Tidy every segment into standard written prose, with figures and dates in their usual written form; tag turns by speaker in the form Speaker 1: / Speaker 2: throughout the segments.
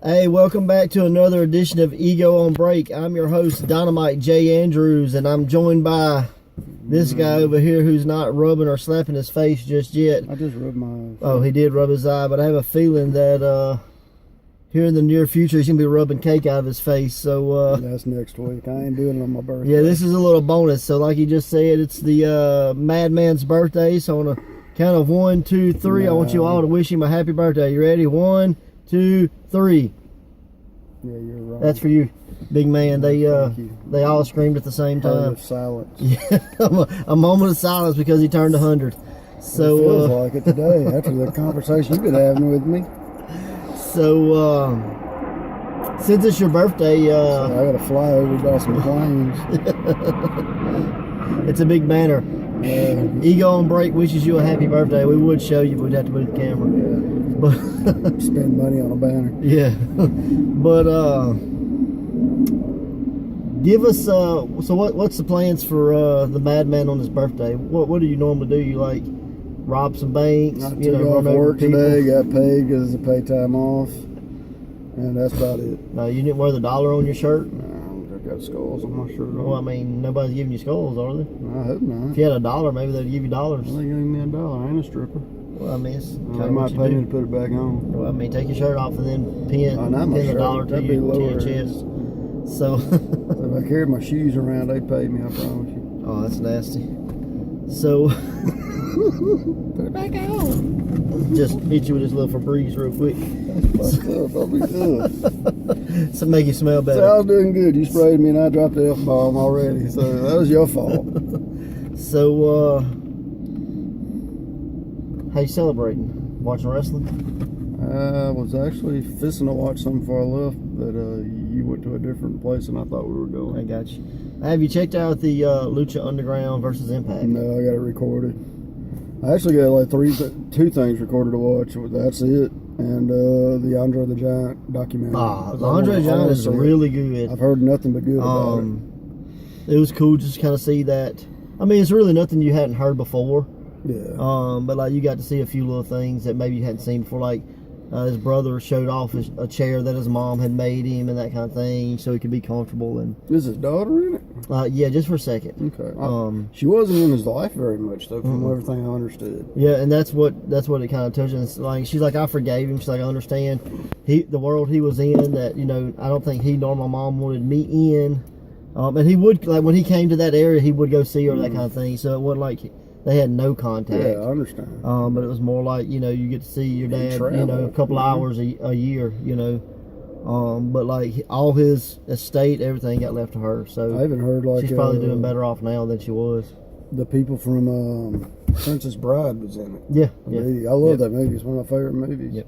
Speaker 1: Hey, welcome back to another edition of Ego on Break. I'm your host, Dynamite J. Andrews, and I'm joined by this guy over here who's not rubbing or slapping his face just yet.
Speaker 2: I just rubbed my eye.
Speaker 1: Oh, he did rub his eye, but I have a feeling that here in the near future he's going to be rubbing cake out of his face. So
Speaker 2: that's next week. I ain't doing it on my birthday.
Speaker 1: Yeah, this is a little bonus. So like he just said, it's the Madman's birthday. So on a count of 1, 2, 3, I want you all to wish him a happy birthday. You ready? 1, 2, 3.
Speaker 2: Yeah, you're right.
Speaker 1: That's for you, big man. They all screamed at the same time.
Speaker 2: Silence.
Speaker 1: Yeah, a moment of silence because he turned 100. So
Speaker 2: it feels like it today after the conversation you've been having with me.
Speaker 1: So since it's your birthday,
Speaker 2: so I got to fly over by some planes.
Speaker 1: It's a big banner. Ego on Break wishes you a happy birthday. We would show you, but we'd have to move the camera.
Speaker 2: Yeah.
Speaker 1: But
Speaker 2: spend money on a banner.
Speaker 1: Yeah. But give us so what's the plans for the Madman on his birthday? What do you normally do? You like rob some banks?
Speaker 2: I took off work today, got paid because of pay time off, and that's about it.
Speaker 1: No, you didn't wear the dollar on your shirt?
Speaker 2: No, I got skulls on my shirt.
Speaker 1: Well, I mean, nobody's giving you skulls, are they?
Speaker 2: I hope not.
Speaker 1: If you had a dollar, maybe they'd give you dollars.
Speaker 2: Well, they gave me a dollar. I ain't a stripper.
Speaker 1: Well, I mean, it's
Speaker 2: they might pay me to put it back on.
Speaker 1: Well, I mean, take your shirt off and then pin the dollar to your chest. So
Speaker 2: if I carried my shoes around, they'd pay me, I promise you.
Speaker 1: Oh, that's nasty. So
Speaker 2: put it back on.
Speaker 1: Just hit you with this little Febreze real quick.
Speaker 2: That's fucked up. I'll be good.
Speaker 1: So make you smell better.
Speaker 2: So I was doing good. You sprayed me and I dropped the F-bomb already. So that was your fault.
Speaker 1: So how you celebrating? Watching wrestling?
Speaker 2: I was actually fixing to watch something before I left, but you went to a different place than I thought we were going.
Speaker 1: I got you. Have you checked out the Lucha Underground versus Impact?
Speaker 2: No, I got it recorded. I actually got like two things recorded to watch. That's it, and the Andre the Giant documentary.
Speaker 1: The Andre the Giant is really good.
Speaker 2: I've heard nothing but good about it.
Speaker 1: It was cool just to kind of see that. I mean, it's really nothing you hadn't heard before.
Speaker 2: Yeah.
Speaker 1: But like you got to see a few little things that maybe you hadn't seen before, like his brother showed off a chair that his mom had made him and that kind of thing, so he could be comfortable. And
Speaker 2: is his daughter in it?
Speaker 1: Yeah, just for a second.
Speaker 2: Okay. She wasn't in his life very much though, from everything I understood.
Speaker 1: Yeah, and that's what it kind of touches. Like she's like, I forgave him. She's like, I understand the world he was in. That I don't think he nor my mom wanted me in. And he would, like, when he came to that area, he would go see her, that kind of thing. So it wasn't like they had no contact.
Speaker 2: Yeah, I understand.
Speaker 1: But it was more like, you get to see your dad, a couple hours a year, but like all his estate, everything got left to her. So
Speaker 2: I even heard like
Speaker 1: she's probably doing better off now than she was. The
Speaker 2: people from Princess Bride was in it.
Speaker 1: Yeah.
Speaker 2: I love that movie. It's one of my favorite movies.
Speaker 1: Yep.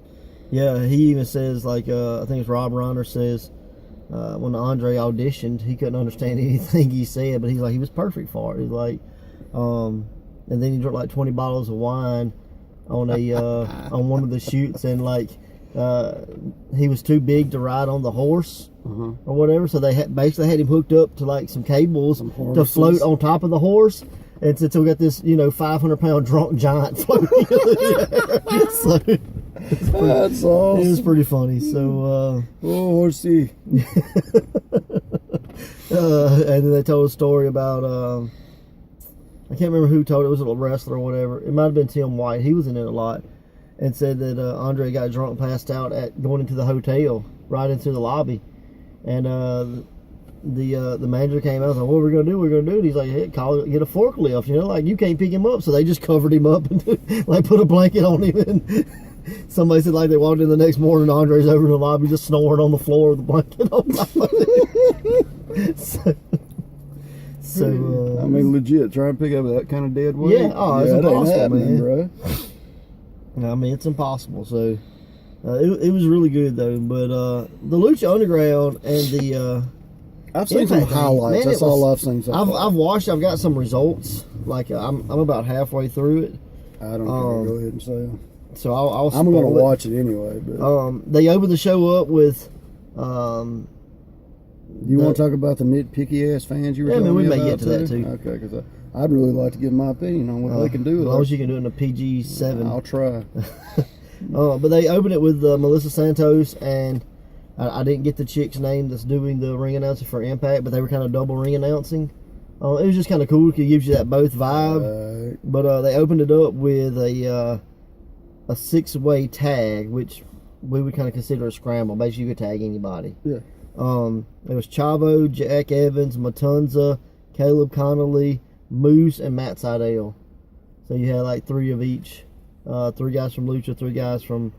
Speaker 1: Yeah, he even says, like, I think it's Rob Reiner says, when Andre auditioned, he couldn't understand anything he said, but he's like, he was perfect for it. He's like, and then he drank like 20 bottles of wine on on one of the shoots, and like he was too big to ride on the horse or whatever, so they basically had him hooked up to like some cables to float on top of the horse. And so we got this, 500-pound drunk giant floating in the air. So
Speaker 2: that's awesome.
Speaker 1: It was pretty funny. So
Speaker 2: horsey.
Speaker 1: And then they told a story about I can't remember who told it. It was a wrestler or whatever. It might have been Tim White. He was in it a lot, and said that Andre got drunk, passed out at going into the hotel, right into the lobby, and the manager came out and was like, what are we gonna do? And he's like, hey, get a forklift, like you can't pick him up. So they just covered him up and like put a blanket on him. And somebody said like they walked in the next morning, Andre's over in the lobby just snoring on the floor with the blanket on top of it. So
Speaker 2: I mean, legit, try and pick up that kind of dead weight.
Speaker 1: Yeah, it's impossible, man.
Speaker 2: Bro.
Speaker 1: I mean, it's impossible. So it was really good though. But the Lucha Underground and the
Speaker 2: I've seen some highlights. That's all I've seen.
Speaker 1: I've watched. I've got some results. Like I'm about halfway through it.
Speaker 2: I don't care. Go ahead and say them.
Speaker 1: So I'm
Speaker 2: going to watch it anyway. But
Speaker 1: they opened the show up with.
Speaker 2: You want to talk about the nitpicky ass fans you were talking about?
Speaker 1: we may get to that too.
Speaker 2: Okay, because I'd really like to give my opinion on what they can do.
Speaker 1: As long as you can do it in a PG-7.
Speaker 2: I'll try.
Speaker 1: But they opened it with Melissa Santos and I didn't get the chick's name that's doing the ring announcing for Impact, but they were kind of double ring announcing. It was just kind of cool because it gives you that both vibe. But they opened it up with a 6-way tag, which we would kind of consider a scramble. Basically, you could tag anybody.
Speaker 2: Yeah.
Speaker 1: It was Chavo, Jack Evans, Matanza, Caleb Connolly, Moose, and Matt Sydal. So you had like 3 of each. 3 guys from Lucha, 3 guys from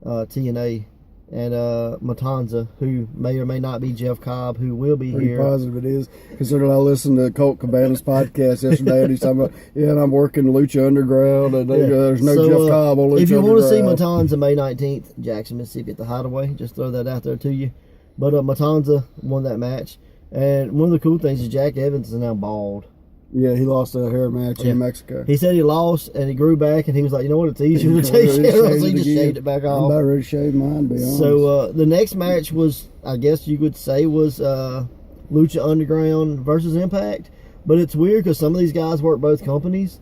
Speaker 1: TNA. And Matanza, who may or may not be Jeff Cobb, who will be
Speaker 2: Pretty
Speaker 1: here.
Speaker 2: positive it is, considering I listened to Colt Cabana's podcast yesterday, and he's talking about, and I'm working Lucha Underground, and there's no Jeff Cobb on Lucha Underground.
Speaker 1: If you want to see Matanza May 19th, Jackson, Mississippi at the Hideaway, just throw that out there to you. But Matanza won that match, and one of the cool things is Jack Evans is now bald.
Speaker 2: Yeah, he lost a hair match in Mexico.
Speaker 1: He said he lost, and he grew back, and he was like, you know what, it's easier to take care of, so he just shaved it back off.
Speaker 2: I'm about ready to shave mine, to be honest.
Speaker 1: So the next match was, I guess you could say, was Lucha Underground versus Impact. But it's weird because some of these guys work both companies.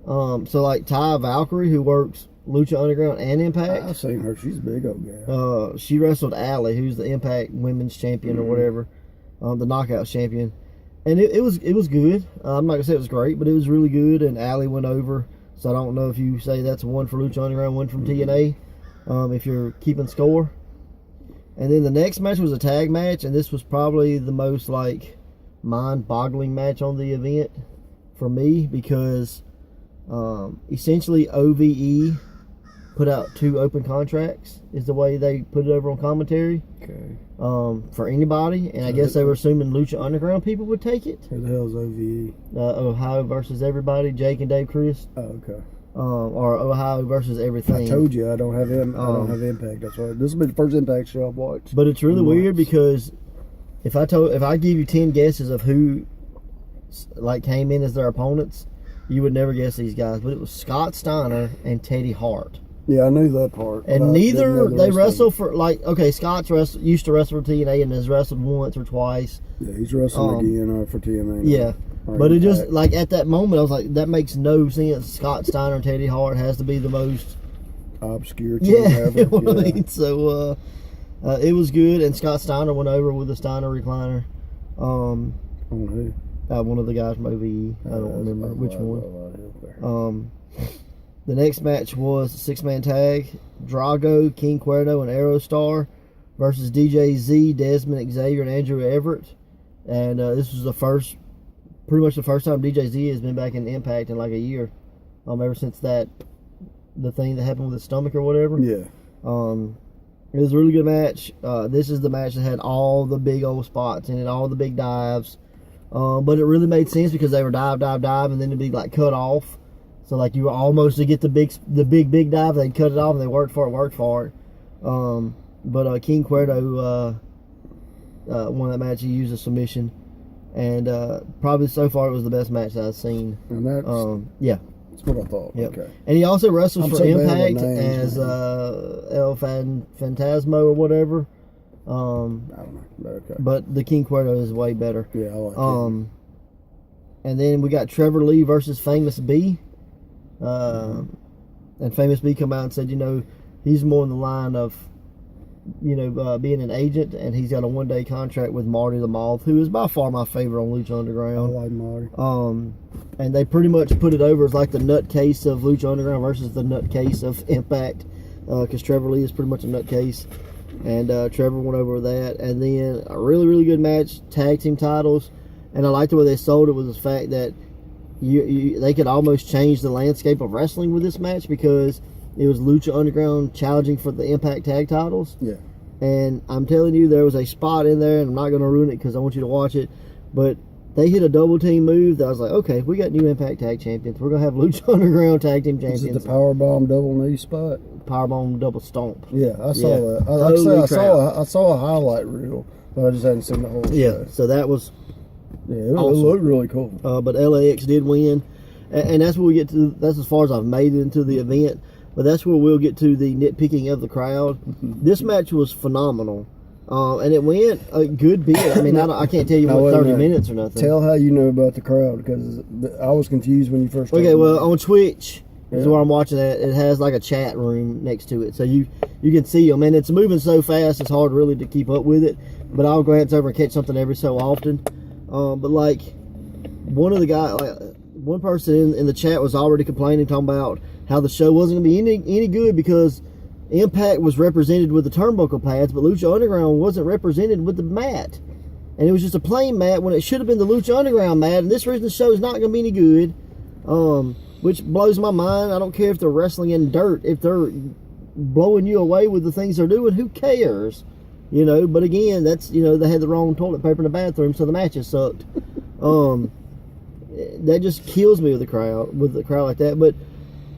Speaker 1: So like Ty Valkyrie, who works Lucha Underground and Impact.
Speaker 2: I've seen her. She's a big old gal.
Speaker 1: She wrestled Allie, who's the Impact Women's Champion or whatever, the Knockouts Champion. And it was good. I'm not going to say it was great, but it was really good. And Allie went over. So I don't know if you say that's one for Lucha Underground, one from TNA, if you're keeping score. And then the next match was a tag match. And this was probably the most, like, mind-boggling match on the event for me. Because essentially OVE put out 2 open contracts is the way they put it over on commentary.
Speaker 2: Okay.
Speaker 1: For anybody, and I guess they were assuming Lucha Underground people would take it.
Speaker 2: Who the hell is OVE?
Speaker 1: Ohio versus everybody, Jake and Dave Chris.
Speaker 2: Oh, okay.
Speaker 1: Or Ohio versus everything.
Speaker 2: I told you I don't have I don't have Impact. That's why this will be the first Impact show I've watched.
Speaker 1: But it's really weird because if I give you 10 guesses of who like came in as their opponents, you would never guess these guys. But it was Scott Steiner and Teddy Hart.
Speaker 2: Yeah, I knew that part.
Speaker 1: And neither they wrestle for Scott's used to wrestle for TNA and has wrestled once or twice.
Speaker 2: Yeah, he's wrestling again for TNA.
Speaker 1: Yeah, but it just like at that moment I was like, that makes no sense. Scott Steiner and Teddy Hart has to be the most
Speaker 2: obscure.
Speaker 1: You know what I mean? So it was good, and Scott Steiner went over with the Steiner recliner.
Speaker 2: On who?
Speaker 1: One of the guys from OVE. I don't remember which one. The next match was a 6-man tag: Drago, King Cuerno, and Aerostar versus DJ Z, Desmond Xavier, and Andrew Everett. And this was pretty much the first time DJ Z has been back in Impact in like a year. Ever since the thing that happened with his stomach or whatever.
Speaker 2: Yeah.
Speaker 1: It was a really good match. This is the match that had all the big old spots in it, all the big dives. But it really made sense because they were dive, and then it'd be like cut off. So like you were almost to get the big dive, they'd cut it off and they worked for it. But King Cuerno won that match. He used a submission, and probably so far it was the best match that I've seen.
Speaker 2: And that's that's what I thought.
Speaker 1: Yep.
Speaker 2: Okay.
Speaker 1: And he also wrestles for Impact
Speaker 2: names,
Speaker 1: as El Fantasmo or whatever.
Speaker 2: I don't know. Okay.
Speaker 1: But the King Cuerno is way better.
Speaker 2: Yeah, I like him.
Speaker 1: And then we got Trevor Lee versus Famous B. And Famous B come out and said, he's more in the line of, being an agent, and he's got a 1-day contract with Marty the Moth, who is by far my favorite on Lucha Underground.
Speaker 2: I like Marty.
Speaker 1: And they pretty much put it over as like the nutcase of Lucha Underground versus the nutcase of Impact, because Trevor Lee is pretty much a nutcase, and Trevor went over that. And then a really, really good match, tag team titles, and I liked the way they sold it was the fact that they could almost change the landscape of wrestling with this match because it was Lucha Underground challenging for the Impact tag titles.
Speaker 2: Yeah.
Speaker 1: And I'm telling you, there was a spot in there, and I'm not going to ruin it because I want you to watch it, but they hit a double team move that I was like, okay, we got new Impact tag champions. We're going to have Lucha Underground tag team champions.
Speaker 2: Is it the powerbomb double knee spot?
Speaker 1: Powerbomb double stomp.
Speaker 2: Yeah, I saw that. I saw a highlight reel, but I just hadn't seen the whole show.
Speaker 1: Yeah, so that was...
Speaker 2: Yeah, it
Speaker 1: awesome.
Speaker 2: looked really cool.
Speaker 1: But LAX did win, and that's where we get to. That's as far as I've made it into the event. But that's where we'll get to the nitpicking of the crowd. This match was phenomenal, and it went a good bit. I mean, I can't tell you what 30 minutes or nothing.
Speaker 2: Tell how you know about the crowd because I was confused when you first.
Speaker 1: Okay, well on Twitch, Is where I'm watching that. It has like a chat room next to it, so you can see them, and it's moving so fast it's hard really to keep up with it. But I'll glance over and catch something every so often. But like one of the guys, one person in the chat was already complaining, talking about how the show wasn't going to be any good because Impact was represented with the turnbuckle pads, but Lucha Underground wasn't represented with the mat. And it was just a plain mat when it should have been the Lucha Underground mat. And this reason the show is not going to be any good, which blows my mind. I don't care if they're wrestling in dirt. If they're blowing you away with the things they're doing, who cares? You know, but again, that's, you know, they had the wrong toilet paper in the bathroom, so the matches sucked. That just kills me with a crowd like that. But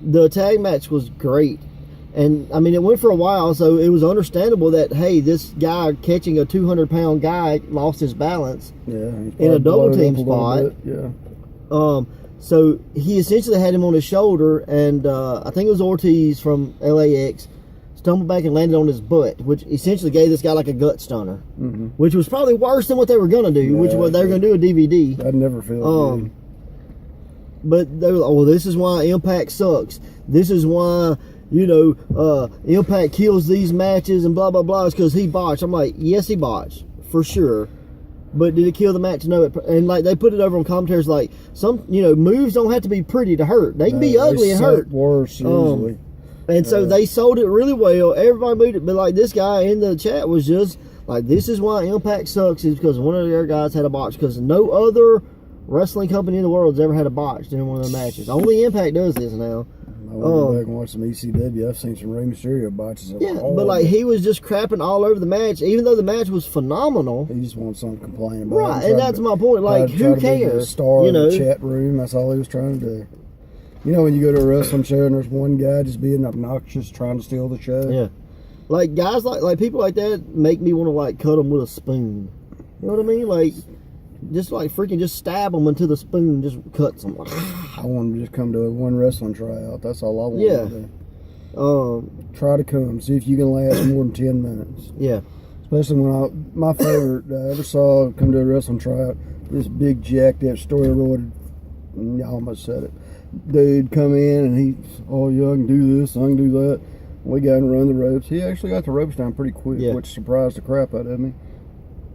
Speaker 1: the tag match was great. And, I mean, it went for a while, so it was understandable that, hey, this guy catching a 200-pound guy lost his balance in a double team spot. So he essentially had him on his shoulder, and I think it was Ortiz from LAX stumbled back and landed on his butt, which essentially gave this guy like a gut stunner, which was probably worse than what they were going to do, which was they were going to do a DVD.
Speaker 2: I'd never feel good.
Speaker 1: But they were like, oh, this is why Impact sucks. This is why, you know, Impact kills these matches and blah, blah, blah. It's because he botched. I'm like, yes, he botched, for sure. But did it kill the match? No. And, like, they put it over on commentaries like, some, you know, moves don't have to be pretty to hurt. They can be ugly and hurt.
Speaker 2: Worse, usually.
Speaker 1: And so they sold it really well. Everybody moved it. But, like, this guy in the chat was just like, this is why Impact sucks, is because one of their guys had a botch. Because no other wrestling company in the world has ever had a botch during one of their matches. Only Impact does this now.
Speaker 2: I went go back and watch some ECW. I've seen some Rey Mysterio botches.
Speaker 1: But like he was just crapping all over the match, even though the match was phenomenal.
Speaker 2: He just wants something to complain about.
Speaker 1: Right, and that's my point. Like, who cares?
Speaker 2: Star in the chat room. That's all he was trying to do. You know, when you go to a wrestling show and there's one guy just being obnoxious, trying to steal the show.
Speaker 1: Yeah, like guys like people like that make me want to like cut them with a spoon. You know what I mean? Like, just like freaking just stab them until the spoon just cuts them.
Speaker 2: I want to just come to one wrestling tryout. That's all I want to do. Try to come. See if you can last more than 10 minutes.
Speaker 1: Yeah.
Speaker 2: Especially when my favorite I ever saw come to a wrestling tryout, this big jacked up steroid, I almost said it, dude come in and he's, oh yeah, I can do this, I can do that. We got and run the ropes. He actually got the ropes down pretty quick, which surprised the crap out of me.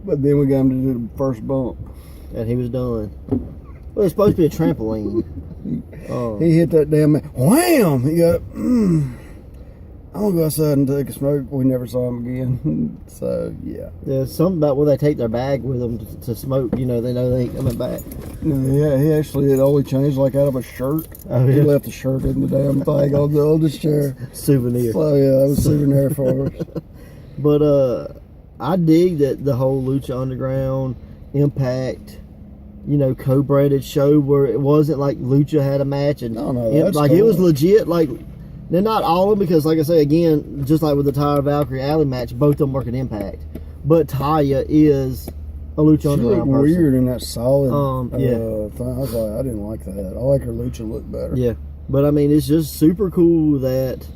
Speaker 2: But then we got him to do the first bump.
Speaker 1: And he was done. Well, it's supposed to be a trampoline.
Speaker 2: He hit that damn man. Wham! He got, I'm going to go outside and take a smoke. We never saw him again. So, yeah.
Speaker 1: There's something about when they take their bag with them to smoke, you know they ain't coming back.
Speaker 2: Yeah, he actually had only changed like out of a shirt. Oh, yeah. He left the shirt in the damn thing on the oldest chair.
Speaker 1: Souvenir.
Speaker 2: So, yeah, it was a souvenir for us.
Speaker 1: But, I dig that the whole Lucha Underground, Impact, you know, co-branded show where it wasn't like Lucha had a match and like cool. It was legit. Like, they're not all of them because, like I say again, just like with the Taya Valkyrie Alley match, both of them work at Impact. But Taya is a Lucha Underground person.
Speaker 2: Weird in that solid thing. I was like, I didn't like that. I like her Lucha look better.
Speaker 1: Yeah, but I mean, it's just super cool that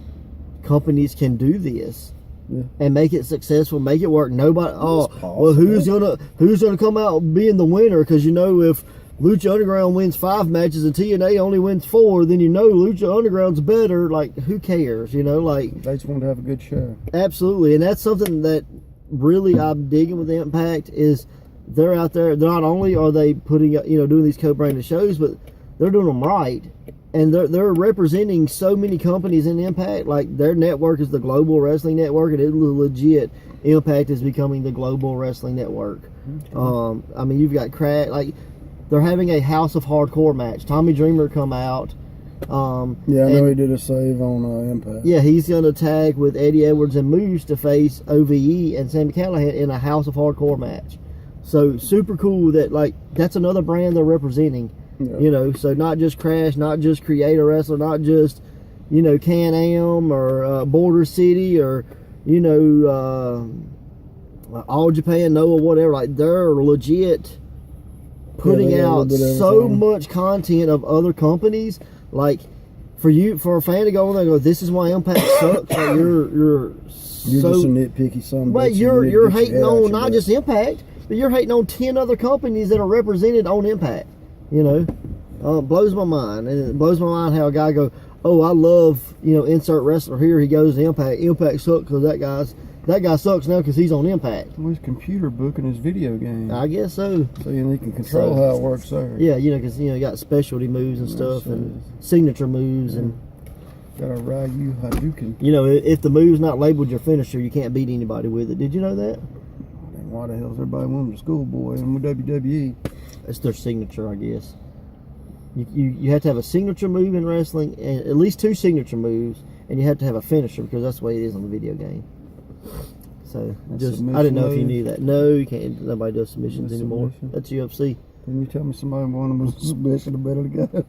Speaker 1: companies can do this. Yeah. And make it successful, make it work. Nobody. Well, who's gonna come out being the winner? Because you know, if Lucha Underground wins 5 matches and TNA only wins 4, then you know Lucha Underground's better. Like, who cares? You know, like
Speaker 2: they just want to have a good show.
Speaker 1: Absolutely, and that's something that really I'm digging with Impact is they're out there. Not only are they putting, you know, doing these co-branded shows, but they're doing them right. And they're representing so many companies in Impact. Like, their network is the Global Wrestling Network, and it legit, Impact is becoming the Global Wrestling Network. Okay. I mean, you've got like, they're having a House of Hardcore match. Tommy Dreamer come out.
Speaker 2: Yeah, I know he did a save on Impact.
Speaker 1: Yeah, he's going to tag with Eddie Edwards and Moose to face OVE and Sami Callihan in a House of Hardcore match. So, super cool that, like, that's another brand they're representing. Yeah. You know, so not just Crash, not just Creator Wrestler, not just, you know, Can-Am or Border City or, you know, All Japan, Noah, whatever. Like, they're legit putting out so much content of other companies. Like, for a fan to go on there and go, this is why Impact sucks. Like, you're
Speaker 2: just a nitpicky son.
Speaker 1: But you're hating on not just Impact, but you're hating on 10 other companies that are represented on Impact. You know, blows my mind. And it blows my mind how a guy go, oh, I love, insert wrestler here. He goes to Impact. Impact sucks because that guy sucks now because he's on Impact.
Speaker 2: Well, he's computer booking his video game.
Speaker 1: I guess so.
Speaker 2: So he can control how it works there.
Speaker 1: Yeah, because you got specialty moves and stuff and signature moves and.
Speaker 2: Got a Ryu Hadouken.
Speaker 1: If the move's not labeled your finisher, you can't beat anybody with it. Did you know that?
Speaker 2: Why the hell is everybody wanting a schoolboy in WWE?
Speaker 1: It's their signature, I guess. You have to have a signature move in wrestling, and at least 2 signature moves, and you have to have a finisher because that's the way it is on the video game. So I didn't know if you knew that. No, you can't. Nobody does submissions anymore. That's UFC.
Speaker 2: Can you tell me somebody wanted a submission a minute ago?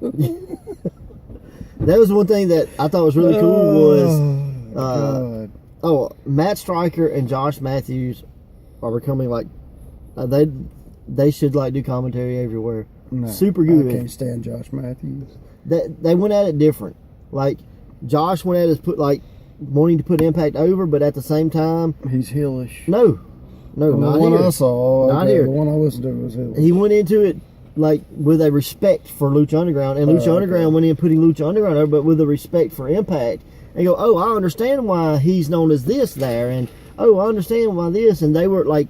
Speaker 1: That was one thing that I thought was really cool was Matt Stryker and Josh Matthews are becoming like they should like do commentary everywhere.
Speaker 2: No,
Speaker 1: super good.
Speaker 2: I can't stand Josh Matthews.
Speaker 1: They went at it different. Like Josh went at it wanting to put Impact over, but at the same time
Speaker 2: he's heelish.
Speaker 1: No,
Speaker 2: well,
Speaker 1: not
Speaker 2: the one
Speaker 1: here.
Speaker 2: I saw,
Speaker 1: not here.
Speaker 2: The one I listened to was heelish.
Speaker 1: He went into it with a respect for Lucha Underground, and Lucha Underground went in putting Lucha Underground over, but with a respect for Impact. And go, oh, I understand why he's known as this there, and oh, I understand why this, and they were like,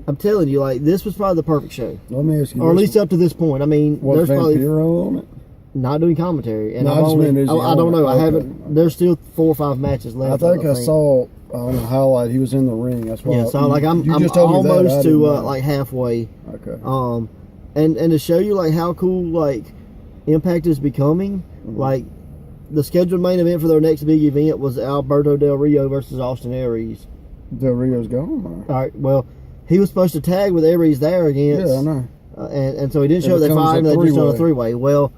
Speaker 1: I'm telling you, this was probably the perfect show.
Speaker 2: Let me ask you,
Speaker 1: or at least up to this point. I mean,
Speaker 2: was
Speaker 1: there's probably
Speaker 2: Vampiro on it?
Speaker 1: Not doing commentary, and
Speaker 2: No,
Speaker 1: I don't know.
Speaker 2: Okay.
Speaker 1: I haven't. There's still 4 or 5 matches left.
Speaker 2: I think I saw on the highlight he was in the ring. That's why.
Speaker 1: Yeah, so I'm
Speaker 2: just told me that.
Speaker 1: almost to halfway.
Speaker 2: Okay.
Speaker 1: And to show you how cool Impact is becoming, the scheduled main event for their next big event was Alberto Del Rio versus Austin Aries.
Speaker 2: Del Rio's gone.
Speaker 1: All right, well, he was supposed to tag with Aries there against.
Speaker 2: Yeah, I know.
Speaker 1: And so he didn't show up. They fired him. They just done a 3-way. Well,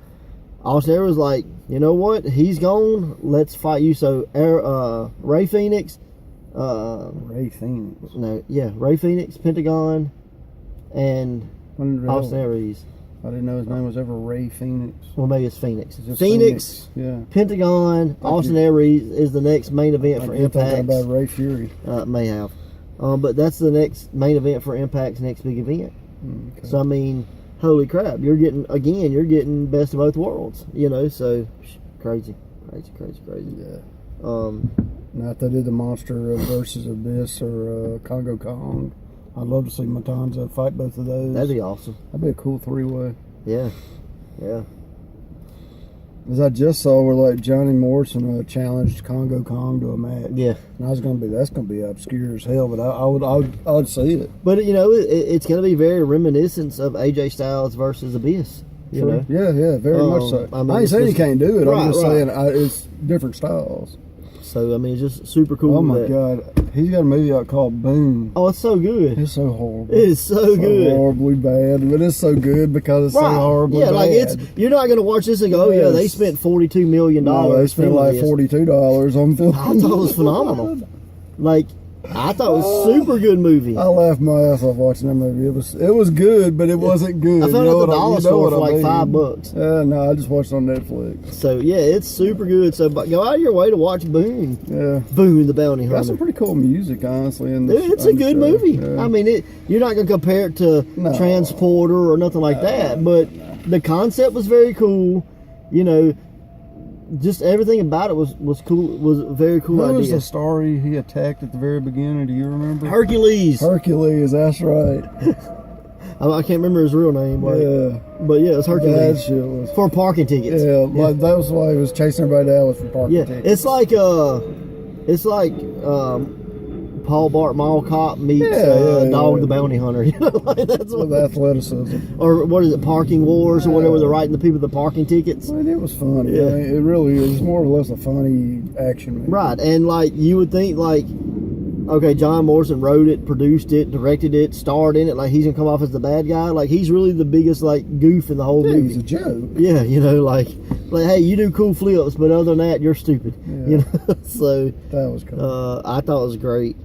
Speaker 1: Austin Aries was like, you know what? He's gone. Let's fight you. So Ray Phoenix.
Speaker 2: Ray Phoenix.
Speaker 1: No, yeah, Ray Phoenix, Pentagon, and Austin Aries.
Speaker 2: I didn't know his name was ever Ray Phoenix.
Speaker 1: Well, maybe it's Phoenix.
Speaker 2: Phoenix. Yeah.
Speaker 1: Pentagon, Austin Aries is the next main event for Impact.
Speaker 2: About Ray Fury.
Speaker 1: May have. But that's the next main event for Impact's next big event.
Speaker 2: Okay.
Speaker 1: So, I mean, holy crap. You're getting best of both worlds. So crazy.
Speaker 2: Yeah.
Speaker 1: Now,
Speaker 2: if they did the Monster versus Abyss or Congo Kong, I'd love to see Matanza fight both of those.
Speaker 1: That'd be awesome.
Speaker 2: That'd be a cool 3-way.
Speaker 1: Yeah.
Speaker 2: As I just saw where Johnny Morrison challenged Congo Kong to a match.
Speaker 1: Yeah.
Speaker 2: And that's gonna be obscure as hell, but I would see it.
Speaker 1: But it's gonna be very reminiscent of AJ Styles versus Abyss. You know?
Speaker 2: Yeah, very much so. I ain't saying you can't do it. I'm just saying it's different styles.
Speaker 1: So, I mean, it's just super cool.
Speaker 2: Oh, my God. He's got a movie out called Boom.
Speaker 1: Oh, it's so good.
Speaker 2: It's so horrible.
Speaker 1: It's so good.
Speaker 2: Horribly bad, but it's so good because it's so horribly bad.
Speaker 1: You're not going to watch this and go, oh, yeah, they spent $42 million.
Speaker 2: No, they spent $42 on film.
Speaker 1: I thought it was phenomenal. I thought it was a super good movie.
Speaker 2: I laughed my ass off watching that movie. It was good, but it wasn't good.
Speaker 1: I found it at the dollar store for $5.
Speaker 2: No, I just watched it on Netflix.
Speaker 1: So yeah, it's super good. So go out of your way to watch Boone.
Speaker 2: Yeah,
Speaker 1: Boone the Bounty Hunter.
Speaker 2: Got some pretty cool music, honestly.
Speaker 1: It's a good movie. Yeah. I mean, you're not going to compare it to Transporter or nothing like that, but the concept was very cool. Just everything about it was cool. It was a very cool idea.
Speaker 2: Who was the star he attacked at the very beginning? Do you remember?
Speaker 1: Hercules.
Speaker 2: That's right.
Speaker 1: I can't remember his real name. But yeah, it's Hercules.
Speaker 2: That shit was
Speaker 1: for parking tickets.
Speaker 2: Yeah, that was why he was chasing everybody down for parking tickets.
Speaker 1: It's like Paul Bart Mall Cop meets Dog the Bounty Hunter. That's what.
Speaker 2: With athleticism.
Speaker 1: Or what is it? Parking Wars or whatever. They're writing the people the parking tickets.
Speaker 2: Well, it was funny. Yeah. I mean, it really is more or less a funny action movie.
Speaker 1: Right, and you would think okay, John Morrison wrote it, produced it, directed it, starred in it. He's gonna come off as the bad guy. He's really the biggest goof in the whole movie.
Speaker 2: He's a joke.
Speaker 1: Yeah, hey, you do cool flips, but other than that, you're stupid.
Speaker 2: Yeah.
Speaker 1: So
Speaker 2: that was cool.
Speaker 1: I thought it was great.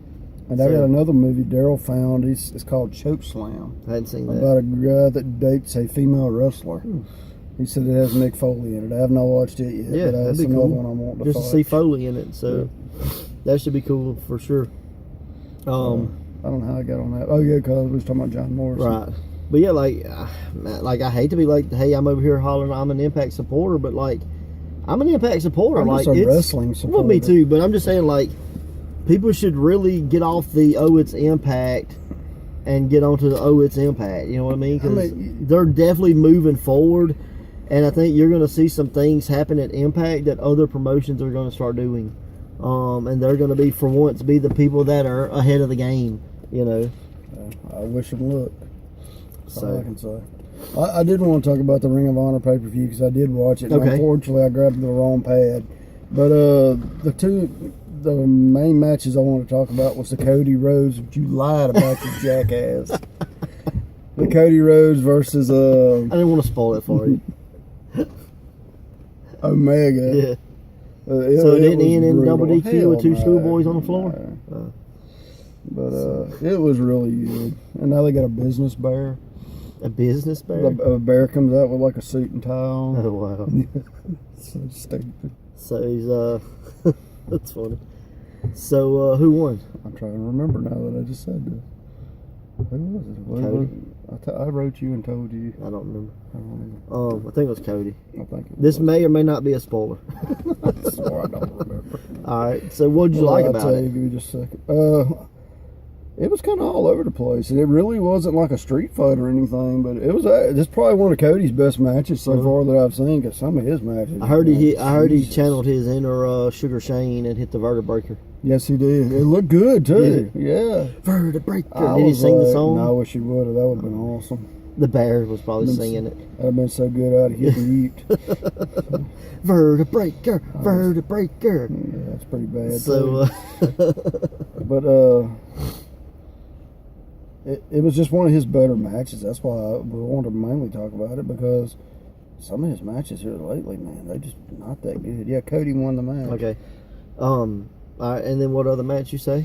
Speaker 2: And I got another movie Daryl found. It's called Choke Slam.
Speaker 1: I hadn't seen that.
Speaker 2: About a guy that dates a female wrestler. He said it has Mick Foley in it. I have not watched it yet.
Speaker 1: Yeah,
Speaker 2: but
Speaker 1: that'd be
Speaker 2: another
Speaker 1: cool.
Speaker 2: One I want to
Speaker 1: just to see Foley in it. So that should be cool for sure.
Speaker 2: I don't know how I got on that. Oh yeah, because we was talking about John Morrison.
Speaker 1: Right. But yeah, I hate to be hey, I'm over here hollering I'm an Impact supporter, but I'm an Impact supporter.
Speaker 2: I'm
Speaker 1: like
Speaker 2: just a
Speaker 1: it's
Speaker 2: wrestling supporter.
Speaker 1: Well, me too. But I'm just saying, like, people should really get off the it's Impact and get onto the it's Impact. You know what I mean? Because they're definitely moving forward, and I think you're going to see some things happen at Impact that other promotions are going to start doing, and they're going to be, for once, be the people that are ahead of the game. You know.
Speaker 2: I wish them luck. That's all I
Speaker 1: So
Speaker 2: can say. I did want to talk about the Ring of Honor pay-per-view because I did watch it. And
Speaker 1: Okay.
Speaker 2: Unfortunately, I grabbed the wrong pad. But the main matches I want to talk about was the Cody Rhodes. You lied about your jackass. The Cody Rhodes versus
Speaker 1: I didn't want to spoil it for you.
Speaker 2: Omega.
Speaker 1: Yeah. So it didn't end in double
Speaker 2: brutal.
Speaker 1: DQ with two
Speaker 2: Hell no.
Speaker 1: schoolboys on the floor.
Speaker 2: No. But it was really good. And now they got a business bear.
Speaker 1: A business bear.
Speaker 2: A bear comes out with like a suit and tie on.
Speaker 1: Oh wow.
Speaker 2: So stupid.
Speaker 1: So he's that's funny. So who won?
Speaker 2: I'm trying to remember now that I just said this. Who was it?
Speaker 1: Cody.
Speaker 2: I wrote you and told you.
Speaker 1: I don't remember.
Speaker 2: I don't remember.
Speaker 1: I think it was Cody.
Speaker 2: I think it
Speaker 1: This
Speaker 2: was.
Speaker 1: may or may not be a spoiler.
Speaker 2: I swore I don't remember.
Speaker 1: All right. So what did you like about
Speaker 2: I'll tell you,
Speaker 1: it?
Speaker 2: give me just a second. It was kind of all over the place, and it really wasn't like a street fight or anything. But it was. This probably one of Cody's best matches so far that I've seen. Because some of his matches,
Speaker 1: I heard he
Speaker 2: Jesus.
Speaker 1: channeled his inner Sugar Shane and hit the vertebraker.
Speaker 2: Yes, he did. It looked good too.
Speaker 1: Did
Speaker 2: Yeah.
Speaker 1: Vertebraker. Did he sing the song?
Speaker 2: No, I wish he would have. That would have been awesome.
Speaker 1: The bear was probably singing it.
Speaker 2: That'd have been so good. I'd have hit the eat.
Speaker 1: Vertebraker, vertebraker.
Speaker 2: Yeah, that's pretty bad.
Speaker 1: So,
Speaker 2: but it was just one of his better matches. That's why I wanted to mainly talk about it, because some of his matches here lately, man, they just not that good. Yeah, Cody won the match.
Speaker 1: okay. All right, and then what other match you say?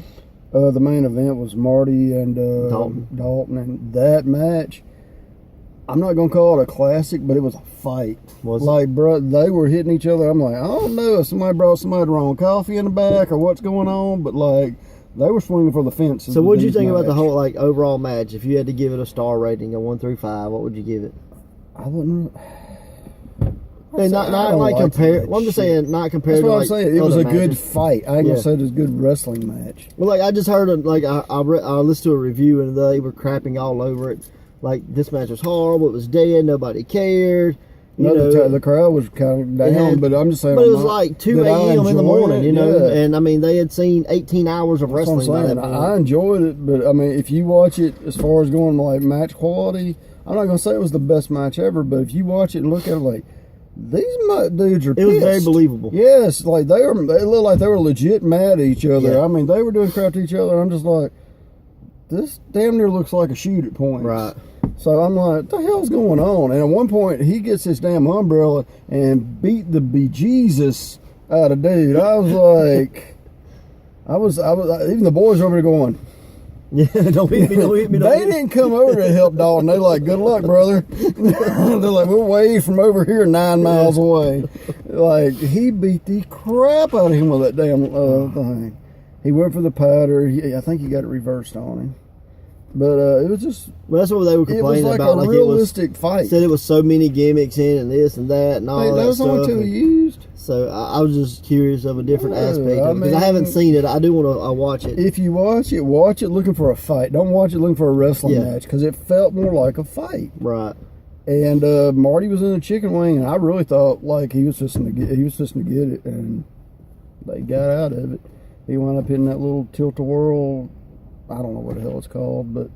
Speaker 2: The main event was Marty and
Speaker 1: Dalton,
Speaker 2: and that match, I'm not gonna call it a classic, but it was a fight.
Speaker 1: Was it?
Speaker 2: Like, bro, they were hitting each other. I'm like, I don't know if somebody brought somebody the wrong coffee in the back or what's going on, but like, they were swinging for the fences.
Speaker 1: So, what did you think about the
Speaker 2: match.
Speaker 1: whole overall match? If you had to give it a star rating, a 1 through 5, what would you give it?
Speaker 2: I wouldn't.
Speaker 1: And not like compare. Well, I'm just saying, not compared
Speaker 2: That's
Speaker 1: to
Speaker 2: what
Speaker 1: like
Speaker 2: I'm saying. It was
Speaker 1: other
Speaker 2: a good
Speaker 1: matches.
Speaker 2: fight. I ain't
Speaker 1: Yeah.
Speaker 2: gonna say it was a good wrestling match.
Speaker 1: Well, like I just heard, I listened to a review and they were crapping all over it. Like, this match was horrible. It was dead. Nobody cared. You know,
Speaker 2: The crowd was kind of down, but I'm just saying.
Speaker 1: But it was like 2 a.m. in the morning, you know,
Speaker 2: Yeah.
Speaker 1: and I mean, they had seen 18 hours of
Speaker 2: That's what
Speaker 1: wrestling.
Speaker 2: I'm
Speaker 1: by
Speaker 2: saying.
Speaker 1: that point.
Speaker 2: I enjoyed it, but I mean, if you watch it as far as going like match quality, I'm not gonna say it was the best match ever, but if you watch it and look at it like, these dudes are
Speaker 1: It was very
Speaker 2: pissed.
Speaker 1: believable.
Speaker 2: Yes, like they looked like they were legit mad at each other.
Speaker 1: Yeah.
Speaker 2: I mean, they were doing crap to each other. I'm just like, this damn near looks like a shoot at points.
Speaker 1: Right.
Speaker 2: So I'm like, what the hell's going on? And at one point, he gets this damn umbrella and beat the bejesus out of dude. I was like, I was even the boys over there going,
Speaker 1: Yeah, don't hit me, don't hit me. Don't
Speaker 2: they
Speaker 1: hit me.
Speaker 2: didn't come over to help Dalton. They like, good luck, brother. They're like, we'll wave from over here 9 miles away. Like, he beat the crap out of him with that damn thing. He went for the powder. I think he got it reversed on him. But it was just,
Speaker 1: Well, that's what they were
Speaker 2: it was
Speaker 1: complaining
Speaker 2: like
Speaker 1: about.
Speaker 2: a
Speaker 1: Like
Speaker 2: realistic fight.
Speaker 1: said it was so many gimmicks in and this and that and all
Speaker 2: Hey,
Speaker 1: that
Speaker 2: those
Speaker 1: stuff.
Speaker 2: only two
Speaker 1: and-
Speaker 2: he used.
Speaker 1: So I was just curious of a different
Speaker 2: Yeah,
Speaker 1: aspect
Speaker 2: I
Speaker 1: of it, because I haven't
Speaker 2: mean-
Speaker 1: seen it. I do want to watch it.
Speaker 2: If you watch it looking for a fight. Don't watch it looking for a wrestling
Speaker 1: Yeah.
Speaker 2: match, because it felt more like a fight.
Speaker 1: Right.
Speaker 2: And Marty was in a chicken wing, and I really thought like he was fixing to get it, and they got out of it. He wound up hitting that little tilt-a-whirl. I don't know what the hell it's called, but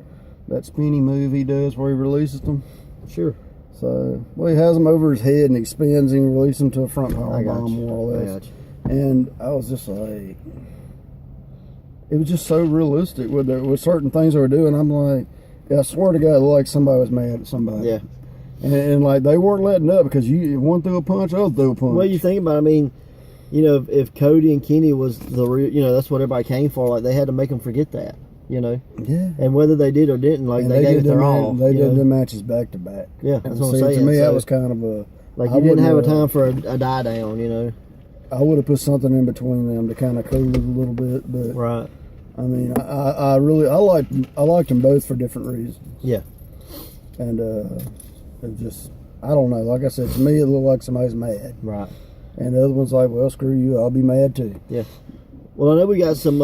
Speaker 2: that spinny move he does where he releases them.
Speaker 1: Sure.
Speaker 2: So, well, he has them over his head and he spins and releases them to a front power
Speaker 1: I got
Speaker 2: bomb,
Speaker 1: you.
Speaker 2: more or
Speaker 1: I
Speaker 2: less.
Speaker 1: got you.
Speaker 2: And I was just like, it was just so realistic with certain things they were doing. I'm like, yeah, I swear to God, it looked like somebody was mad at somebody.
Speaker 1: Yeah.
Speaker 2: And like they weren't letting up, because one threw a punch, other threw a punch.
Speaker 1: Well, you think about it, I mean, you know, if Cody and Kenny was the real, you know, that's what everybody came for. Like, they had to make them forget that, you know.
Speaker 2: Yeah.
Speaker 1: And whether they did or didn't, like,
Speaker 2: And
Speaker 1: they gave it
Speaker 2: did
Speaker 1: their
Speaker 2: them
Speaker 1: all.
Speaker 2: They
Speaker 1: you
Speaker 2: did
Speaker 1: know?
Speaker 2: the matches back to back.
Speaker 1: Yeah,
Speaker 2: And
Speaker 1: that's what I'm
Speaker 2: see,
Speaker 1: saying.
Speaker 2: to me,
Speaker 1: So,
Speaker 2: that was kind of a
Speaker 1: like,
Speaker 2: I
Speaker 1: you didn't have a
Speaker 2: wouldn't,
Speaker 1: time for a die down, you know.
Speaker 2: I would have put something in between them to kind of cool it a little bit, but
Speaker 1: Right.
Speaker 2: I mean, I really liked them both for different reasons.
Speaker 1: Yeah.
Speaker 2: And it just, I don't know. Like I said, to me, it looked like somebody's mad.
Speaker 1: Right.
Speaker 2: And the other one's like, well, screw you, I'll be mad too.
Speaker 1: Yeah. Well, I know we got some.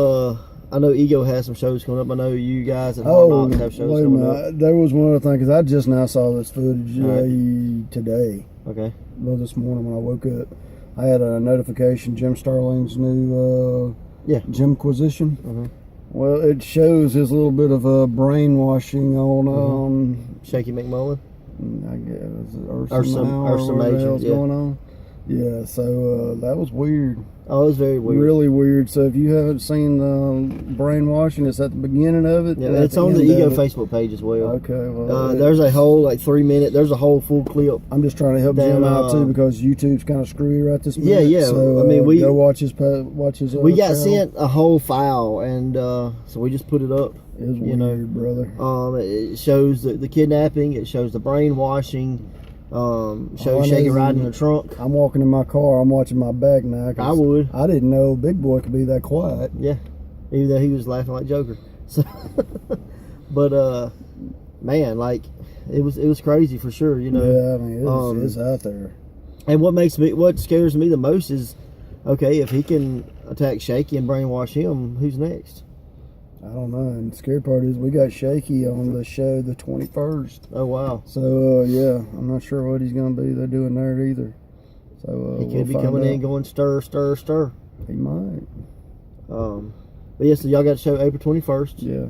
Speaker 1: I know Ego has some shows coming up. I know you guys at Hard Knocks have shows
Speaker 2: wait a
Speaker 1: coming
Speaker 2: minute.
Speaker 1: up.
Speaker 2: There was one other thing because I just now saw this footage
Speaker 1: Right.
Speaker 2: today.
Speaker 1: Okay.
Speaker 2: Well, this morning when I woke up, I had a notification. Jim Starling's new Jimquisition.
Speaker 1: Mm-hmm.
Speaker 2: Well, it shows his little bit of brainwashing on
Speaker 1: Shaky McMullen.
Speaker 2: I guess
Speaker 1: Ursa Major,
Speaker 2: Major going on. Yeah, so that was weird.
Speaker 1: Oh, it was very weird.
Speaker 2: Really weird. So if you haven't seen the brainwashing, it's at the beginning of it.
Speaker 1: Yeah, it's on the Ego Facebook page as well.
Speaker 2: Okay, well,
Speaker 1: there's a whole 3 minute. There's a whole full clip.
Speaker 2: I'm just trying to help Jim out too because YouTube's kind of screwy right this minute.
Speaker 1: Yeah.
Speaker 2: So,
Speaker 1: I mean, we
Speaker 2: go watch his.
Speaker 1: We got sent a whole file, and so we just put it up.
Speaker 2: It was weird, brother.
Speaker 1: It shows the kidnapping. It shows the brainwashing. Shows Shaky riding in the trunk.
Speaker 2: I'm walking in my car. I'm watching my back now.
Speaker 1: I would.
Speaker 2: I didn't know Big Boy could be that quiet.
Speaker 1: Yeah, even though he was laughing like Joker. So, but man, like it was crazy for sure. You know.
Speaker 2: Yeah, I mean it's out there.
Speaker 1: And what scares me the most is, okay, if he can attack Shaky and brainwash him, who's next?
Speaker 2: I don't know. And the scary part is we got Shaky on the show the 21st.
Speaker 1: Oh, wow.
Speaker 2: So, yeah, I'm not sure what he's going to be. They're doing there either. So
Speaker 1: he could be coming in going stir, stir, stir.
Speaker 2: He might.
Speaker 1: But yeah, so y'all got the show April 21st.
Speaker 2: Yeah.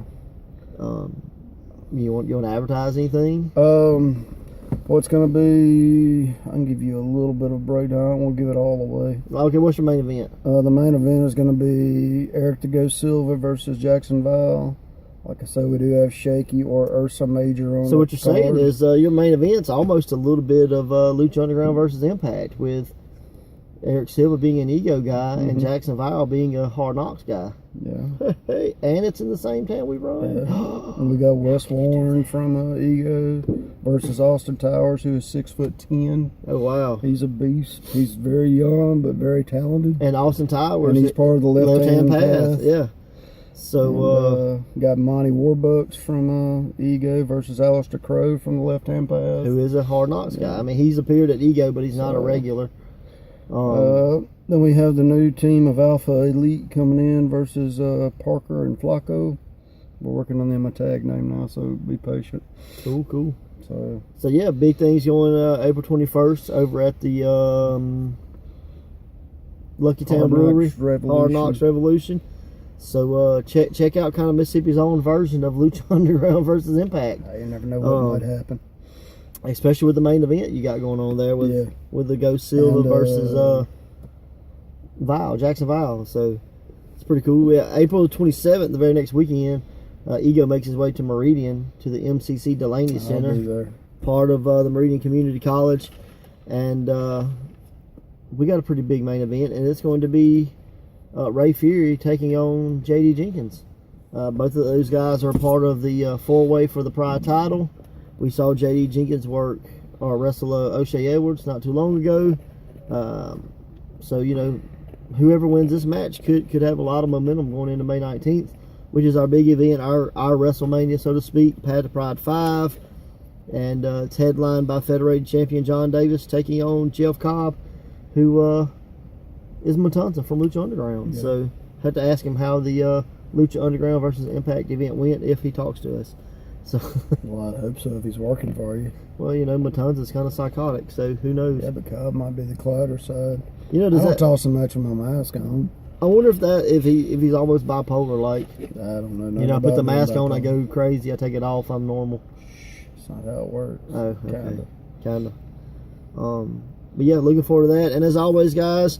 Speaker 1: You want to advertise anything?
Speaker 2: What's going to be, I can give you a little bit of breakdown. I don't want to give it all away.
Speaker 1: Okay, what's your main event?
Speaker 2: The main event is going to be Eric the Ghost Silva versus Jackson Val. Like I said, we do have Shaky or Ursa Major on.
Speaker 1: So what you're saying is your main event's almost a little bit of Lucha Underground versus Impact, with Eric Silva being an Ego guy and Jackson Val being a Hard Knocks guy.
Speaker 2: Yeah.
Speaker 1: Hey, and it's in the same town we run.
Speaker 2: Yeah. And we got Wes Warren from Ego versus Austin Towers, who is 6'10".
Speaker 1: Oh, wow.
Speaker 2: He's a beast. He's very young but very talented.
Speaker 1: And Austin Towers.
Speaker 2: And he's part of the left-hand path.
Speaker 1: Yeah. So
Speaker 2: and, got Monty Warbucks from Ego versus Aleister Crow from the left-hand path,
Speaker 1: who is a Hard Knocks guy. I mean, he's appeared at Ego, but he's not a regular.
Speaker 2: Then we have the new team of Alpha Elite coming in versus Parker and Flacco. We're working on them a tag name now, so be patient.
Speaker 1: Cool. So yeah, big things going April 21st over at the Lucky Town Brewery, Hard Knocks Revolution. So check out kind of Mississippi's own version of Lucha Underground versus Impact.
Speaker 2: You never know what might happen.
Speaker 1: Especially with the main event you got going on there with the Ghost Silva versus Jackson Val. So it's pretty cool. Yeah, April 27th, the very next weekend, Ego makes his way to Meridian to the MCC Delaney Center, part of the Meridian Community College, and we got a pretty big main event, and it's going to be Ray Fury taking on JD Jenkins. Both of those guys are part of the four-way for the Pride title. We saw JD Jenkins wrestle O'Shea Edwards not too long ago. So, you know, whoever wins this match could have a lot of momentum going into May 19th, which is our big event, our Wrestlemania, so to speak, Path to Pride 5. And it's headlined by Federated Champion John Davis taking on Jeff Cobb, who is Matanza from Lucha Underground. Yeah. So had to ask him how the Lucha Underground versus Impact event went if he talks to us. So
Speaker 2: well, I hope so if he's working for you.
Speaker 1: Well, you know, Matanza's kind of psychotic, so who knows?
Speaker 2: Yeah, but Cobb might be the quieter side.
Speaker 1: You know,
Speaker 2: I don't talk so much with my mask on.
Speaker 1: I wonder if he's almost bipolar, like.
Speaker 2: I don't know.
Speaker 1: You know, I put the mask on, I go crazy. I take it off, I'm normal.
Speaker 2: That's not how it works.
Speaker 1: Oh, okay. Kinda. But yeah, looking forward to that. And as always, guys,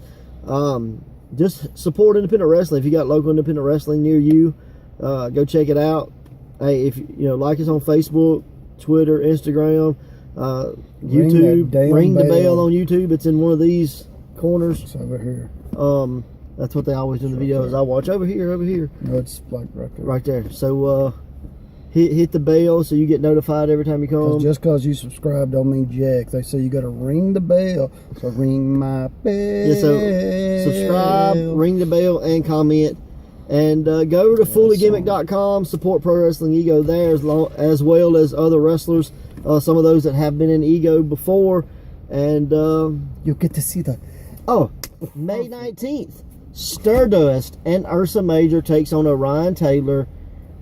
Speaker 1: just support independent wrestling. If you got local independent wrestling near you, go check it out. Hey, if you know, like us on Facebook, Twitter, Instagram, YouTube. Ring the bell on YouTube. It's in one of these corners.
Speaker 2: It's over here.
Speaker 1: That's what they always do in the videos. I watch over here.
Speaker 2: No, it's like right there.
Speaker 1: Right there. So hit the bell so you get notified every time you come.
Speaker 2: Just because you subscribe don't mean jack. They say you got to ring the bell. So ring my bell. Yeah,
Speaker 1: so subscribe, ring the bell, and comment. And go to fullygimmick.com, support Pro Wrestling Ego there, as well as other wrestlers, some of those that have been in Ego before. And
Speaker 2: you'll get to see the
Speaker 1: Oh, May 19th, Sterdust and Ursa Major takes on Orion Taylor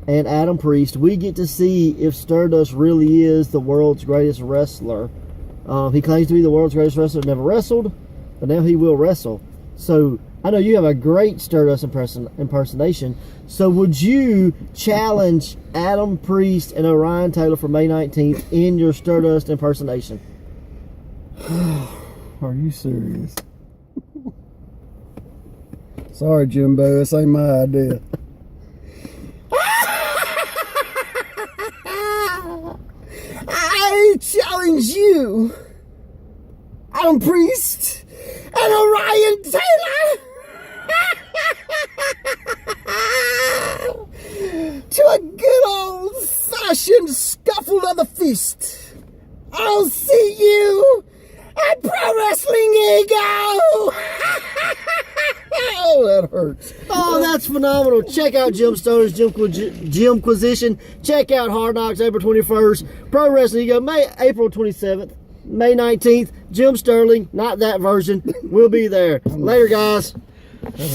Speaker 1: and Adam Priest. We get to see if Sterdust really is the world's greatest wrestler. He claims to be the world's greatest wrestler, never wrestled, but now he will wrestle. So I know you have a great Sterdust impersonation. So would you challenge Adam Priest and Orion Taylor for May 19th in your Sterdust impersonation?
Speaker 2: Are you serious? Sorry, Jimbo, this ain't my idea. I challenge you, Adam Priest and Orion Taylor, to a good old-fashioned scuffle of the fist. I'll see you at Pro Wrestling Ego. Oh, that hurts.
Speaker 1: Oh, that's phenomenal. Check out Jim Stoner's Jimquisition. Check out Hard Knocks April 21st. Pro Wrestling Ego April 27th. May 19th. Jim Sterling, not that version, will be there. Later, guys.